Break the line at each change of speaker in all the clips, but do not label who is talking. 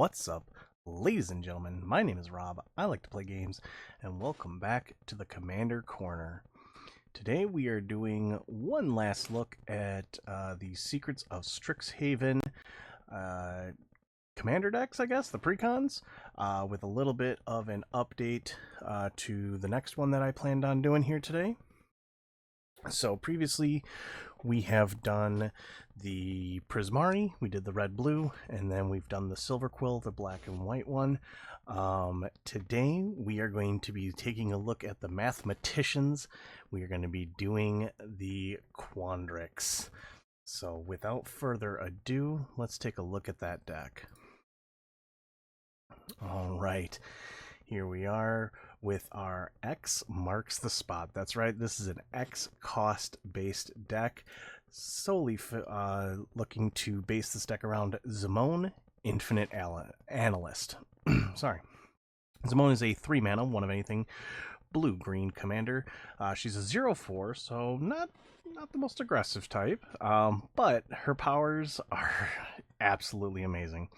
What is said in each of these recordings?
What's up, ladies and gentlemen? My name is Rob. I like to play games, and welcome back to the Commander Corner. Today we are doing one last look at the Secrets of Strixhaven Commander decks, I guess, the precons, with a little bit of an update to the next one that I planned on doing here today. So previously we have done the Prismari, we did the red-blue, and then we've done the Silver Quill, the black and white one. Today we are going to be taking a look at the Mathematicians. We are going to be doing the Quandrix. So without further ado, let's take a look at that deck. Alright, here we are with our X marks the spot. That's right, this is an X cost based deck, solely looking to base this deck around Zimone, Infinite Analyst. Sorry. Zimone is a 3 mana, one of anything, blue-green commander. She's a 0/4, so not the most aggressive type, but her powers are absolutely amazing.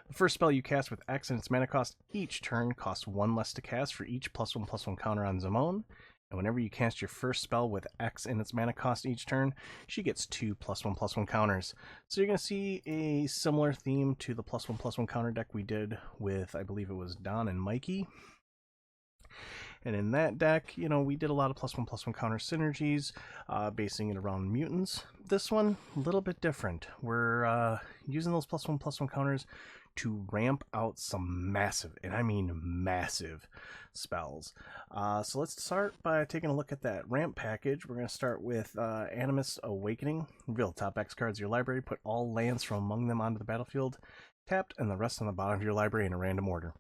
The first spell you cast with X and its mana cost each turn costs 1 less to cast for each +1/+1 counter on Zimone. And whenever you cast your first spell with X and its mana cost each turn, she gets 2 +1/+1 counters. So you're going to see a similar theme to the +1/+1 counter deck we did with, I believe it was Don and Mikey. And in that deck, you know, we did a lot of +1/+1 counter synergies, basing it around mutants. This one, a little bit different. We're using those +1/+1 counters to ramp out some massive, and I mean massive, spells. So let's start by taking a look at that ramp package. We're going to start with Animus Awakening. Reveal top X cards of your library, put all lands from among them onto the battlefield, tapped, and the rest on the bottom of your library in a random order.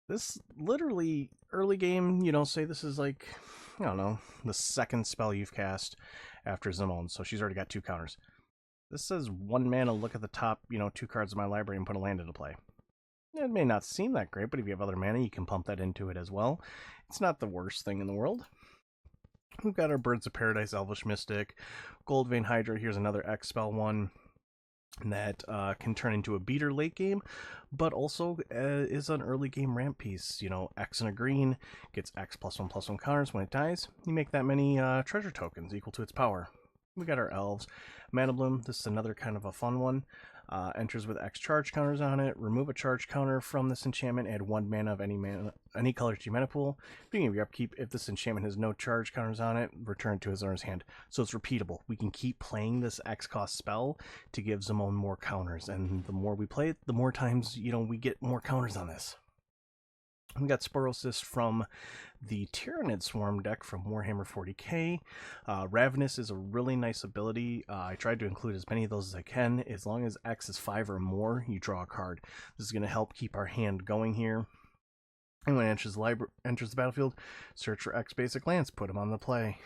This literally, early game, you know, say this is like, I don't know, the second spell you've cast after Zimone, so she's already got 2 counters. This says 1 mana, look at the top, you know, 2 cards of my library and put a land into play. It may not seem that great, but if you have other mana, you can pump that into it as well. It's not the worst thing in the world. We've got our Birds of Paradise, Elvish Mystic, Goldvein Hydra. Here's another X spell one that can turn into a beater late game, but also is an early game ramp piece. You know, X and a green gets X +1/+1 counters when it dies. You make that many treasure tokens equal to its power. We got our elves. Mana Bloom, this is another kind of a fun one. Enters with X charge counters on it. Remove a charge counter from this enchantment. Add 1 mana of any color to your mana pool. Beginning of your upkeep, if this enchantment has no charge counters on it, return to his owner's hand. So it's repeatable. We can keep playing this X cost spell to give Zimone more counters. And the more we play it, the more times, you know, we get more counters on this. We got Sporocyst from the Tyrannid Swarm deck from Warhammer 40k. Ravenous is a really nice ability. I tried to include as many of those as I can. As long as X is 5 or more, you draw a card. This is going to help keep our hand going here. And when it enters the battlefield, search for X basic lands, put them on the play.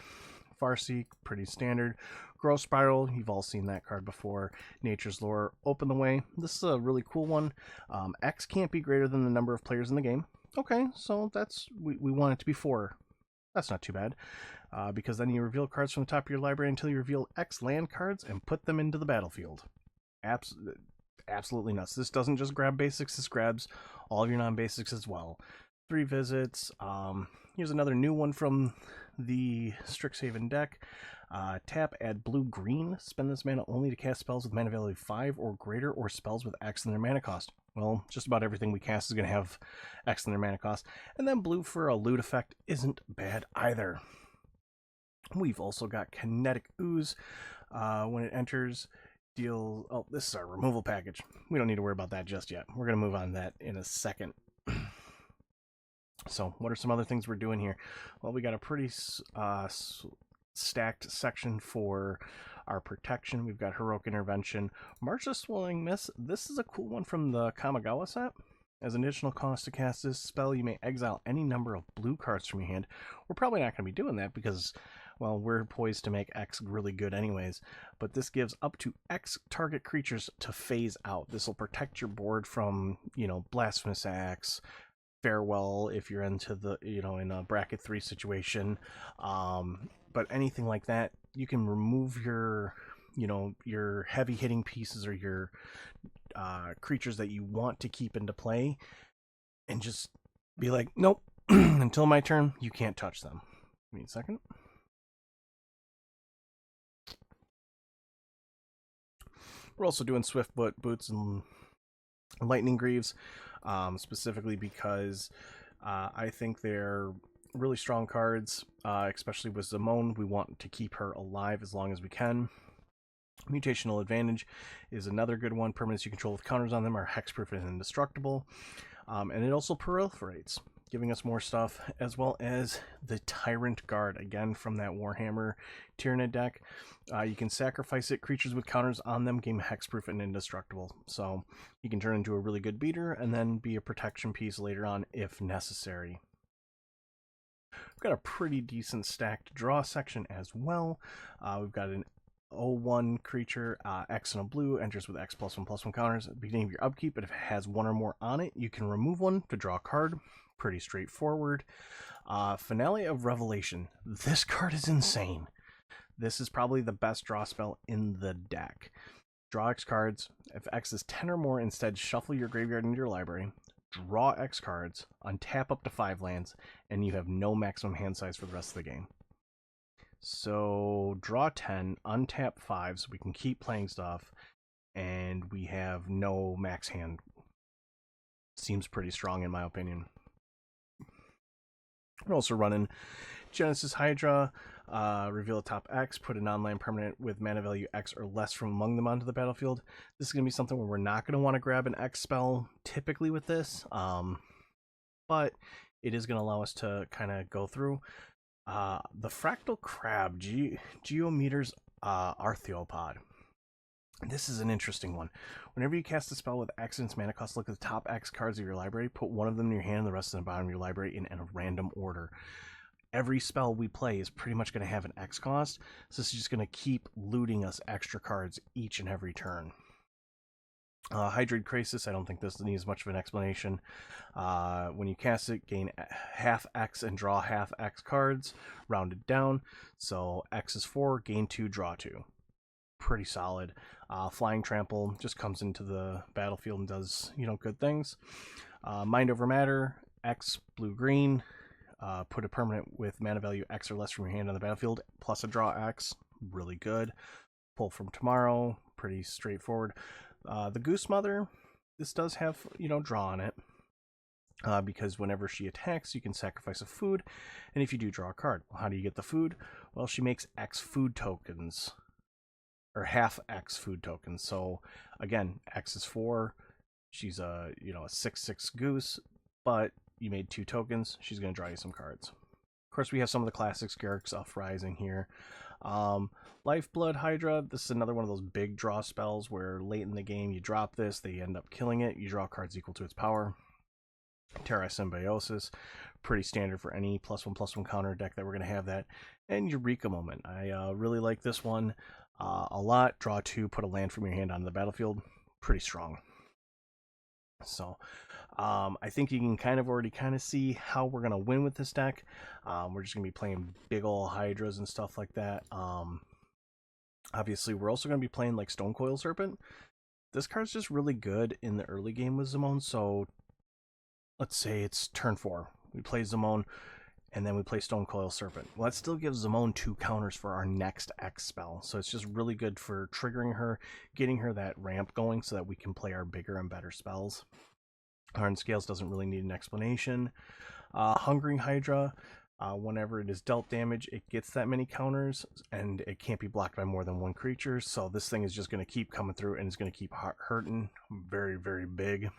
Farseek, pretty standard. Growth Spiral, you've all seen that card before. Nature's Lore, Open the Way. This is a really cool one. X can't be greater than the number of players in the game. Okay, so that's we want it to be 4. That's not too bad, because then you reveal cards from the top of your library until you reveal X land cards and put them into the battlefield. Absolutely nuts. This doesn't just grab basics, this grabs all of your non-basics as well. 3 visits. Here's another new one from the Strixhaven deck. Tap, add blue-green. Spend this mana only to cast spells with mana value 5 or greater, or spells with X in their mana cost. Well, just about everything we cast is going to have X in their mana cost. And then blue for a loot effect isn't bad either. We've also got Kinetic Ooze. When it enters, deal... Oh, this is our removal package. We don't need to worry about that just yet. We're going to move on to that in a second. So, what are some other things we're doing here? Well, we got a pretty stacked section for our protection. We've got Heroic Intervention. March of Swelling Mist. This is a cool one from the Kamigawa set. As an additional cost to cast this spell, you may exile any number of blue cards from your hand. We're probably not going to be doing that because, well, we're poised to make X really good anyways. But this gives up to X target creatures to phase out. This will protect your board from, you know, Blasphemous Axe, Farewell if you're into the, you know, in a bracket 3 situation. But anything like that, you can remove your, you know, your heavy hitting pieces or your creatures that you want to keep into play and just be like, nope, until my turn, you can't touch them. Give me a second. We're also doing Swift Boots and Lightning Greaves, specifically because I think they're really strong cards, especially with Zimone. We want to keep her alive as long as we can. Mutational Advantage is another good one. Permanents you control with counters on them are hexproof and indestructible. And it also proliferates, giving us more stuff, as well as the Tyrant Guard, again from that Warhammer Tyranid deck. You can sacrifice it. Creatures with counters on them gain hexproof and indestructible. So you can turn into a really good beater and then be a protection piece later on if necessary. We've got a pretty decent stacked draw section as well. We've got an 0/1 creature, X and a blue, enters with X+1/+1 counters at the beginning of your upkeep, but if it has one or more on it, you can remove one to draw a card. Pretty straightforward. Finale of Revelation. This card is insane. This is probably the best draw spell in the deck. Draw X cards. If X is 10 or more, instead shuffle your graveyard into your library. Draw X cards, untap up to 5 lands, and you have no maximum hand size for the rest of the game. So draw 10, untap 5 so we can keep playing stuff, and we have no max hand. Seems pretty strong in my opinion. We're also running Genesis Hydra, reveal a top X, put a non-land permanent with mana value X or less from among them onto the battlefield. This is going to be something where we're not going to want to grab an X spell typically with this, but it is going to allow us to kind of go through. The Fractal Crab, Geometer's Arthropod. This is an interesting one. Whenever you cast a spell with X and its mana cost, look at the top X cards of your library, put one of them in your hand and the rest in the bottom of your library in a random order. Every spell we play is pretty much going to have an X cost, so this is just going to keep looting us extra cards each and every turn. Hydroid Krasis, I don't think this needs much of an explanation. When you cast it, gain half X and draw half X cards, rounded down. So X is 4, gain 2, draw 2. Pretty solid. Flying Trample just comes into the battlefield and does, good things. Mind Over Matter, X, blue-green. Put a permanent with mana value X or less from your hand on the battlefield, plus a draw X. Really good. Pull from Tomorrow, pretty straightforward. The Goose Mother, this does have, draw on it. Because whenever she attacks, you can sacrifice a food, and if you do, draw a card. Well, how do you get the food? Well, she makes X food tokens, or half X food tokens. So, again, X is 4, she's a 6/6 goose, but you made 2 tokens, she's going to draw you some cards. Of course, we have some of the classics, Garruk's Uprising here. Lifeblood Hydra, this is another one of those big draw spells where late in the game you drop this, they end up killing it, you draw cards equal to its power. Terra Symbiosis, pretty standard for any +1/+1 counter deck that we're going to have that. And Eureka Moment, I really like this one a lot. Draw 2, put a land from your hand onto the battlefield, pretty strong. So I think you can already see how we're going to win with this deck. We're just going to be playing big ol' Hydras and stuff like that. Obviously, we're also going to be playing like Stonecoil Serpent. This card's just really good in the early game with Zimone. So let's say it's turn 4. We play Zimone, and then we play Stonecoil Serpent. Well, that still gives Zimone 2 counters for our next X spell. So it's just really good for triggering her, getting her that ramp going so that we can play our bigger and better spells. Hardened Scales doesn't really need an explanation. Hungering Hydra, whenever it is dealt damage, it gets that many counters, and it can't be blocked by more than 1 creature. So this thing is just going to keep coming through, and it's going to keep hurting. Very, very big.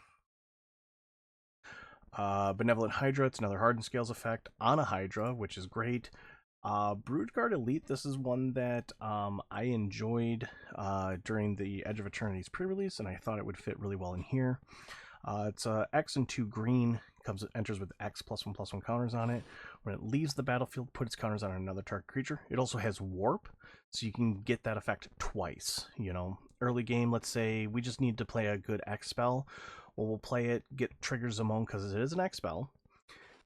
Benevolent Hydra, it's another Hardened Scales effect on a Hydra, which is great. Broodguard Elite, this is one that I enjoyed during the Edge of Eternity's pre-release, and I thought it would fit really well in here. It's X and 2 green, enters with X +1/+1 counters on it. When it leaves the battlefield, put its counters on another target creature. It also has Warp, so you can get that effect twice. Early game, let's say we just need to play a good X spell. Well, we'll play it, get trigger Zimone because it is an X spell.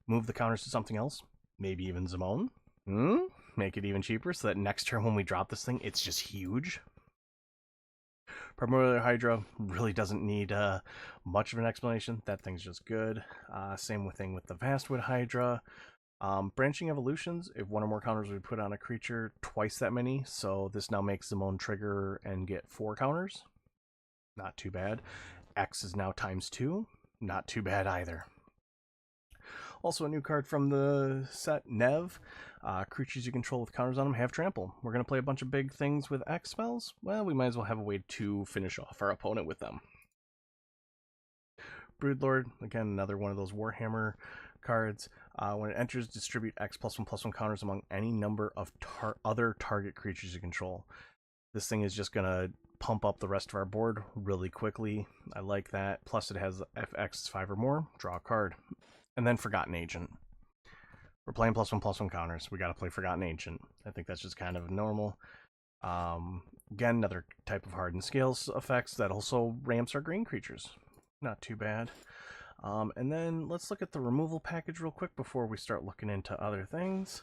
Move the counters to something else, maybe even Zimone. Make it even cheaper so that next turn when we drop this thing, it's just huge. Primordial Hydra really doesn't need much of an explanation. That thing's just good. Same thing with the Vastwood Hydra. Branching evolutions, if one or more counters we put on a creature, twice that many. So this now makes Zimone trigger and get 4 counters. Not too bad. X is now ×2. Not too bad either. Also, a new card from the set, Nev. Creatures you control with counters on them have trample. We're going to play a bunch of big things with X spells. Well, we might as well have a way to finish off our opponent with them. Broodlord, again, another one of those Warhammer cards. When it enters, distribute X+1/+1 counters among any number of other target creatures you control. This thing is just going to pump up the rest of our board really quickly. I like that. Plus, it has if X is 5 or more, draw a card. And then Forgotten Agent. We're playing +1/+1 counters. We got to play Forgotten Ancient. I think that's just kind of normal. Again, another type of hardened scales effects that also ramps our green creatures. Not too bad. And then let's look at the removal package real quick before we start looking into other things.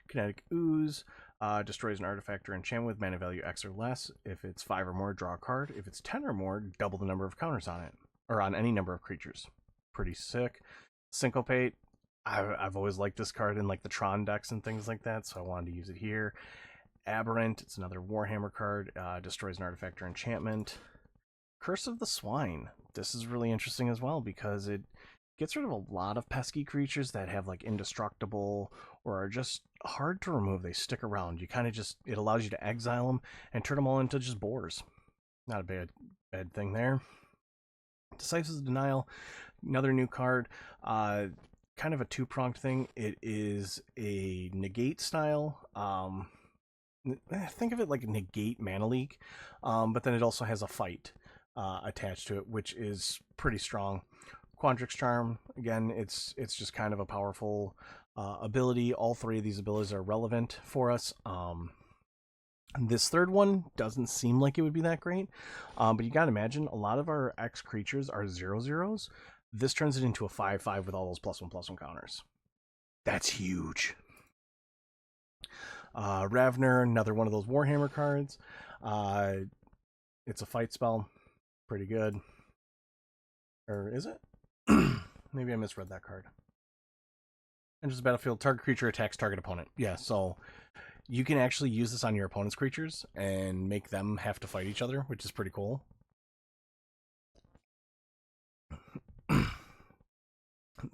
Kinetic Ooze. Destroys an artifact or enchantment with mana value X or less. If it's 5 or more, draw a card. If it's 10 or more, double the number of counters on it. Or on any number of creatures. Pretty sick. Syncopate. I've always liked this card in like the Tron decks and things like that, so I wanted to use it here. Aberrant. It's another Warhammer card. Destroys an artifact or enchantment. Curse of the Swine. This is really interesting as well because it gets rid of a lot of pesky creatures that have like indestructible or are just hard to remove. They stick around. You kind of just, it allows you to exile them and turn them all into just boars. Not a bad thing there. Decisive Denial, another new card. Kind of a two-pronged thing. It is a negate style. Think of it like a negate mana leak, but then it also has a fight attached to it, which is pretty strong. Quandrix Charm, again, it's just kind of a powerful ability. All 3 of these abilities are relevant for us. This third one doesn't seem like it would be that great, but you gotta imagine a lot of our X creatures are 0/0s. This turns it into a 5/5 with all those +1/+1 counters. That's huge. Ravner, another one of those Warhammer cards. It's a fight spell. Pretty good. Or is it? Maybe I misread that card. Enters the battlefield, target creature attacks target opponent. Yeah, so you can actually use this on your opponent's creatures and make them have to fight each other, which is pretty cool.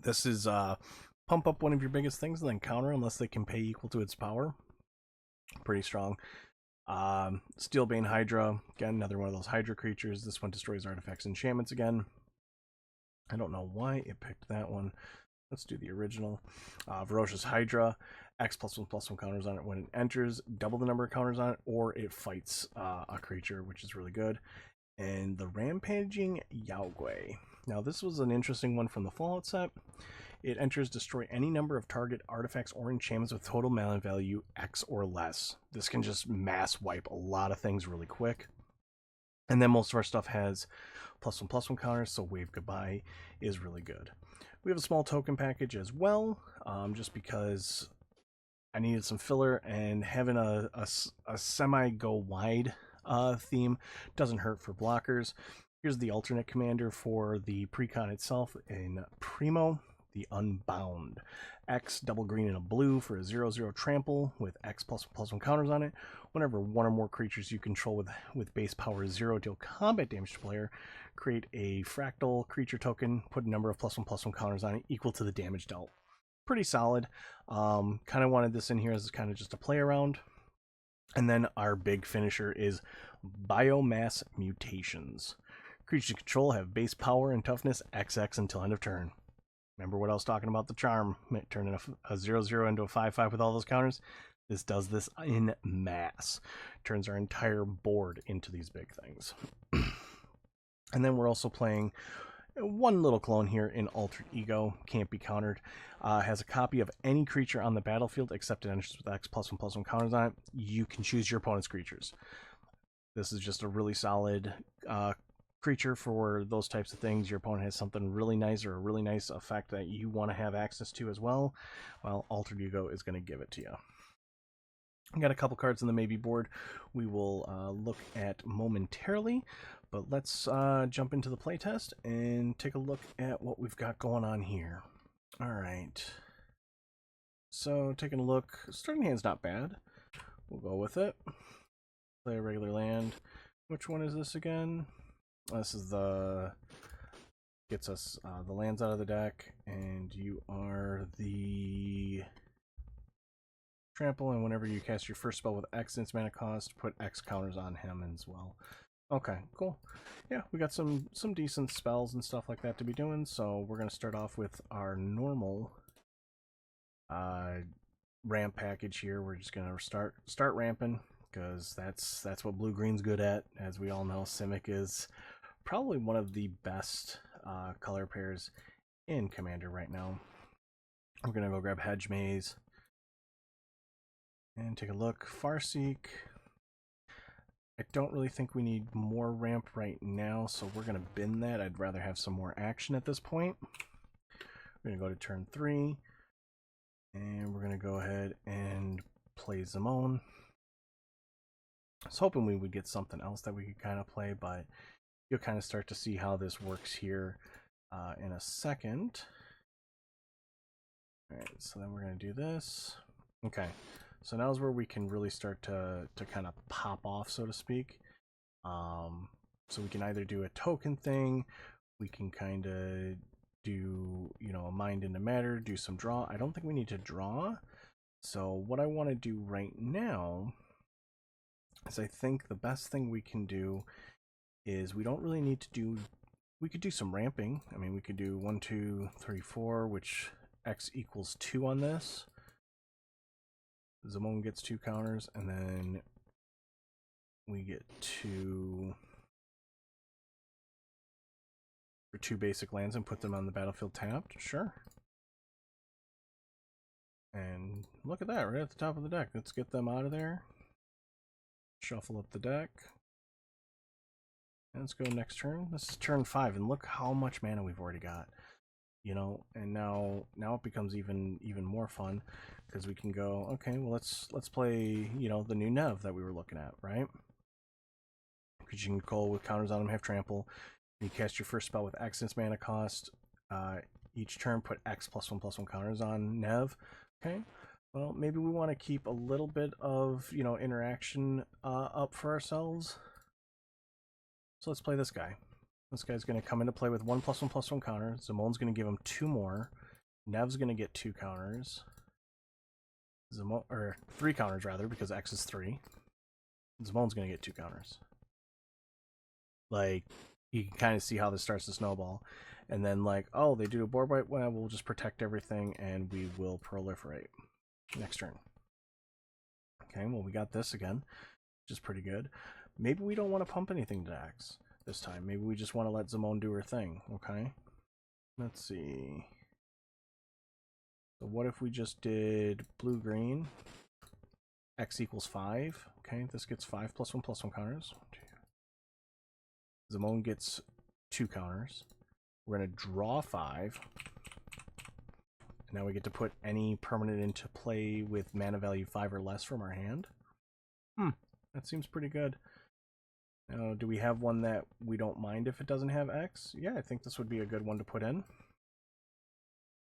This is pump up one of your biggest things and then counter unless they can pay equal to its power. Pretty strong. Steelbane Hydra, again, another one of those Hydra creatures. This one destroys artifacts and enchantments again. I don't know why it picked that one. Let's do the original. Ferocious Hydra, X+1/+1 counters on it when it enters, double the number of counters on it, or it fights a creature, which is really good. And the Rampaging Yaogwei. Now, this was an interesting one from the Fallout set. It enters, destroy any number of target artifacts or enchantments with total mana value X or less. This can just mass wipe a lot of things really quick. And then most of our stuff has +1/+1 counters, so Wave Goodbye is really good. We have a small token package as well, just because I needed some filler, and having a semi-go-wide theme doesn't hurt for blockers. Here's the alternate commander for the precon itself in Primo, the Unbound. X, double green and a blue for a 0/0 trample with X+1/+1 counters on it. Whenever one or more creatures you control with base power 0 deal combat damage to player, create a fractal creature token, put a number of +1/+1 counters on it equal to the damage dealt. Pretty solid. Kind of wanted this in here as kind of just a play around. And then our big finisher is Biomass Mutations. Creatures you control have base power and toughness XX until end of turn. Remember what I was talking about, the charm, turning a 0/0 into a 5/5 with all those counters? This does this in mass. Turns our entire board into these big things. And then we're also playing one little clone here in Altered Ego. Can't be countered. Has a copy of any creature on the battlefield except it enters with X+1/+1 counters on it. You can choose your opponent's creatures. This is just a really solid creature for those types of things. Your opponent has something really nice or a really nice effect that you want to have access to as well. Well, Altered Ego is going to give it to you. I got a couple cards on the maybe board we will look at momentarily, but let's jump into the playtest and take a look at what we've got going on here. All right. So taking a look, starting hand's not bad. We'll go with it. Play a regular land. Which one is this again? This is the gets us the lands out of the deck, and you are the trample, and whenever you cast your first spell with X its mana cost, put X counters on him as well. Okay, cool. Yeah, we got some decent spells and stuff like that to be doing, so we're going to start off with our normal ramp package here. We're just going to start ramping, because that's what blue-green's good at. As we all know, Simic is probably one of the best color pairs in Commander right now. We're going to go grab Hedge Maze and take a look. Farseek. I don't really think we need more ramp right now, so we're going to bin that. I'd rather have some more action at this point. We're going to go to turn 3, and we're going to go ahead and play Zimone. I was hoping we would get something else that we could kind of play, but you'll kind of start to see how this works here in a second. Alright, so then we're going to do this. Okay, so now is where we can really start to kind of pop off, so to speak. So we can either do a token thing, we can kind of do, you know, a mind into matter, do some draw. I don't think we need to draw. So what I want to do right now is I think the best thing we can do is we don't really need to do, we could do some ramping. I mean, we could do 1, 2, 3, 4, which X equals 2 on this. Zimone gets 2 counters, and then we get 2 for 2 basic lands and put them on the battlefield tapped. Sure. And look at that, right at the top of the deck. Let's get them out of there. Shuffle up the deck. And let's go next turn. This is turn 5, and look how much mana we've already got. You know, and now it becomes even more fun, because we can go, okay, well let's play, you know, the new Nev that we were looking at, right? Because you can call with counters on them, have trample. You cast your first spell with X its mana cost. Each turn, put X +1/+1 counters on Nev. Okay, well maybe we want to keep a little bit of, you know, interaction up for ourselves. So let's play this guy. This guy's going to come into play with 1 +1/+1 counter. Zimone's going to give him 2 more. Nev's going to get 2 counters. Zimone, or 3 counters rather, because X is 3. Zimone's going to get 2 counters. Like, you can kind of see how this starts to snowball. And then, like, oh, they do a board wipe. Well, we'll just protect everything and we will proliferate. Next turn. Okay, well, we got this again, which is pretty good. Maybe we don't want to pump anything to X this time. Maybe we just want to let Zimone do her thing, okay? Let's see. So what if we just did blue-green? X equals 5. Okay, this gets 5 +1/+1 counters. Zimone gets 2 counters. We're going to draw 5. Now we get to put any permanent into play with mana value 5 or less from our hand. That seems pretty good. Now, do we have one that we don't mind if it doesn't have X? Yeah, I think this would be a good one to put in.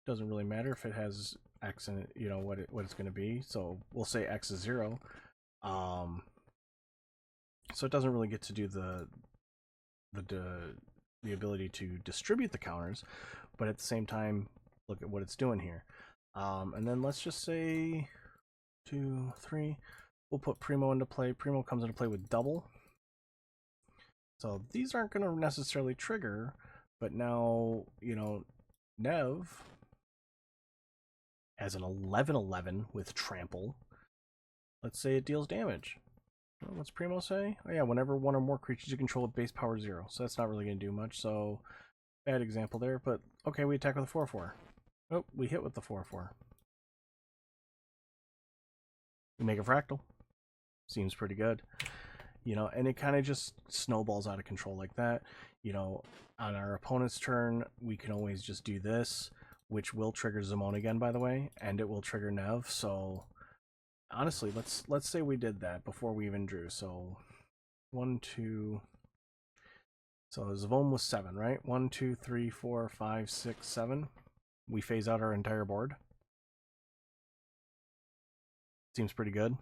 Doesn't really matter if it has X in it, you know, what it's going to be. So we'll say X is 0. So it doesn't really get to do the ability to distribute the counters, but at the same time, look at what it's doing here. And then let's just say 2, 3. We'll put Primo into play. Primo comes into play with double. So these aren't going to necessarily trigger, but now, you know, Nev has an 11/11 with trample. Let's say it deals damage. What's Primo say? Oh yeah, whenever one or more creatures you control with base power 0. So that's not really going to do much, so bad example there, but okay, we attack with a 4/4. Oh, we hit with the 4/4. We make a fractal. Seems pretty good. You know, and it kind of just snowballs out of control like that. You know, on our opponent's turn, we can always just do this, which will trigger Zimone again, by the way, and it will trigger Nev, so honestly, let's say we did that before we even drew. So 1, 2. So Zimone was 7, right? 1, 2, 3, 4, 5, 6, 7. We phase out our entire board. Seems pretty good.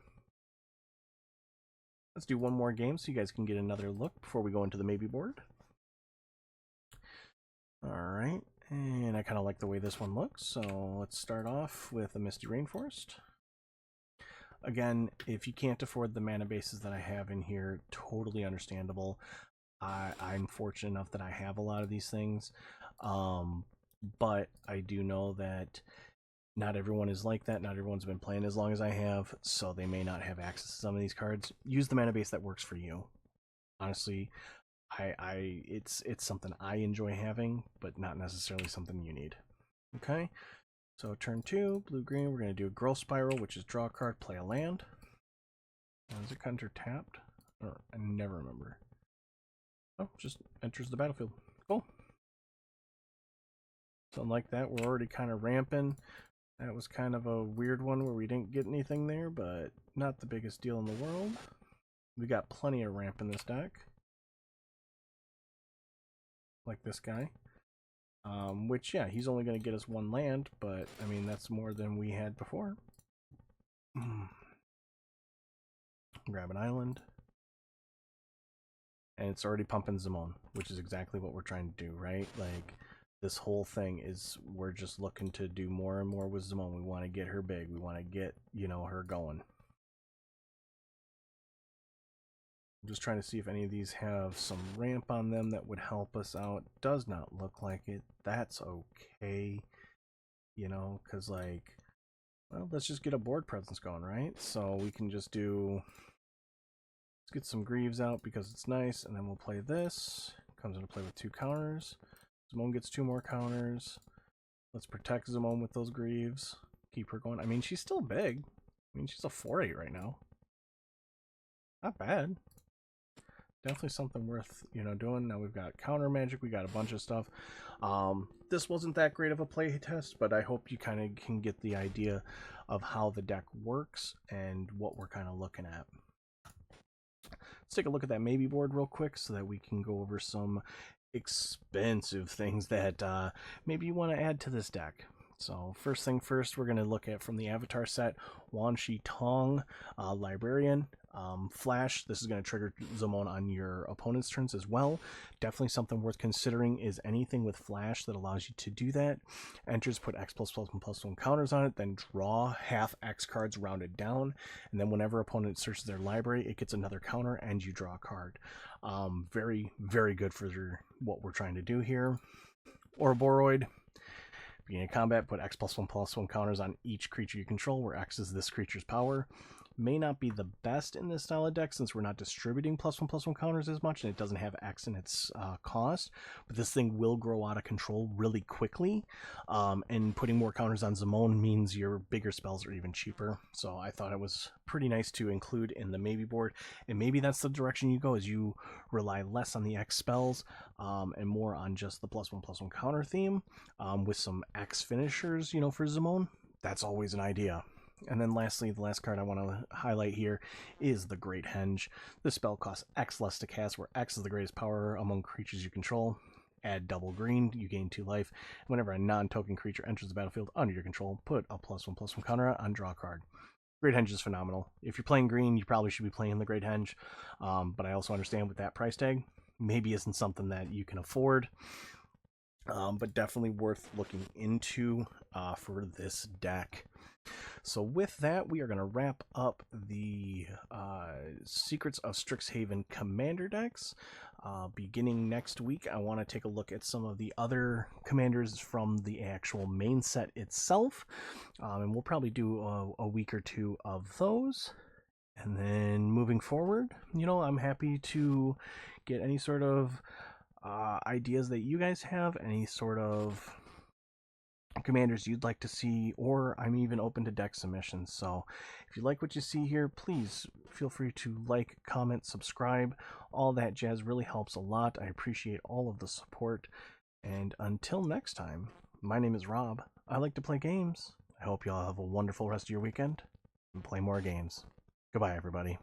Let's do one more game so you guys can get another look before we go into the maybe board. Alright, and I kind of like the way this one looks, so let's start off with a Misty Rainforest. Again, if you can't afford the mana bases that I have in here, totally understandable. I'm fortunate enough that I have a lot of these things, but I do know that not everyone is like that. Not everyone's been playing as long as I have, so they may not have access to some of these cards. Use the mana base that works for you. Honestly, it's something I enjoy having, but not necessarily something you need. Okay, so turn 2, blue-green, we're going to do a Growth Spiral, which is draw a card, play a land. Is it counter tapped? Or, I never remember. Oh, just enters the battlefield. Cool. Something like that. We're already kind of ramping. That was kind of a weird one where we didn't get anything there, but not the biggest deal in the world. We got plenty of ramp in this deck. Like this guy. Which, yeah, he's only going to get us 1 land, but, I mean, that's more than we had before. Grab an island. And it's already pumping Zimone, which is exactly what we're trying to do, right? Like, this whole thing is, we're just looking to do more and more with Zimone. We want to get her big. We want to get, you know, her going. I'm just trying to see if any of these have some ramp on them that would help us out. Does not look like it. That's okay. You know, because, like, well, let's just get a board presence going, right? So we can just do... Let's get some Greaves out because it's nice, and then we'll play this. Comes into play with 2 counters. Zimone gets 2 more counters. Let's protect Zimone with those Greaves. Keep her going. I mean, she's still big. I mean, she's a 4/8 right now. Not bad. Definitely something worth, you know, doing. Now we've got counter magic. We got a bunch of stuff. This wasn't that great of a play test, but I hope you kind of can get the idea of how the deck works and what we're kind of looking at. Let's take a look at that maybe board real quick so that we can go over some expensive things that maybe you want to add to this deck. So first thing first, we're going to look at from the Avatar set, Wan Shi Tong, Librarian. Flash, this is going to trigger Zimone on your opponent's turns as well. Definitely something worth considering is anything with Flash that allows you to do that. Enters, put X++++1 counters on it, then draw half X cards rounded down, and then whenever opponent searches their library, it gets another counter and you draw a card. Very, very good for what we're trying to do here. Ouroboros. Beginning of combat, put X+++1 counters on each creature you control, where X is this creature's power. May not be the best in this style of deck since we're not distributing +1/+1 counters as much, and it doesn't have X in its cost, but this thing will grow out of control really quickly, and putting more counters on Zimone means your bigger spells are even cheaper, so I thought it was pretty nice to include in the maybe board, and maybe that's the direction you go, is you rely less on the X spells, and more on just the +1/+1 counter theme, with some X finishers, you know, for Zimone. That's always an idea. And then lastly, the last card I want to highlight here is the Great Henge. This spell costs X less to cast, where X is the greatest power among creatures you control. Add double green, you gain 2 life. Whenever a non-token creature enters the battlefield under your control, put a +1/+1 counter on draw card. Great Henge is phenomenal. If you're playing green, you probably should be playing the Great Henge, but I also understand with that price tag, maybe isn't something that you can afford, but definitely worth looking into for this deck. So with that, we are going to wrap up the Secrets of Strixhaven Commander decks. Beginning next week, I want to take a look at some of the other commanders from the actual main set itself. And we'll probably do a week or 2 of those. And then moving forward, you know, I'm happy to get any sort of ideas that you guys have, any sort of commanders you'd like to see, or I'm even open to deck submissions. So if you like what you see here, please feel free to like, comment, subscribe. All that jazz really helps a lot. I appreciate all of the support. And until next time, my name is Rob. I like to play games. I hope you all have a wonderful rest of your weekend. and play more games. Goodbye, everybody.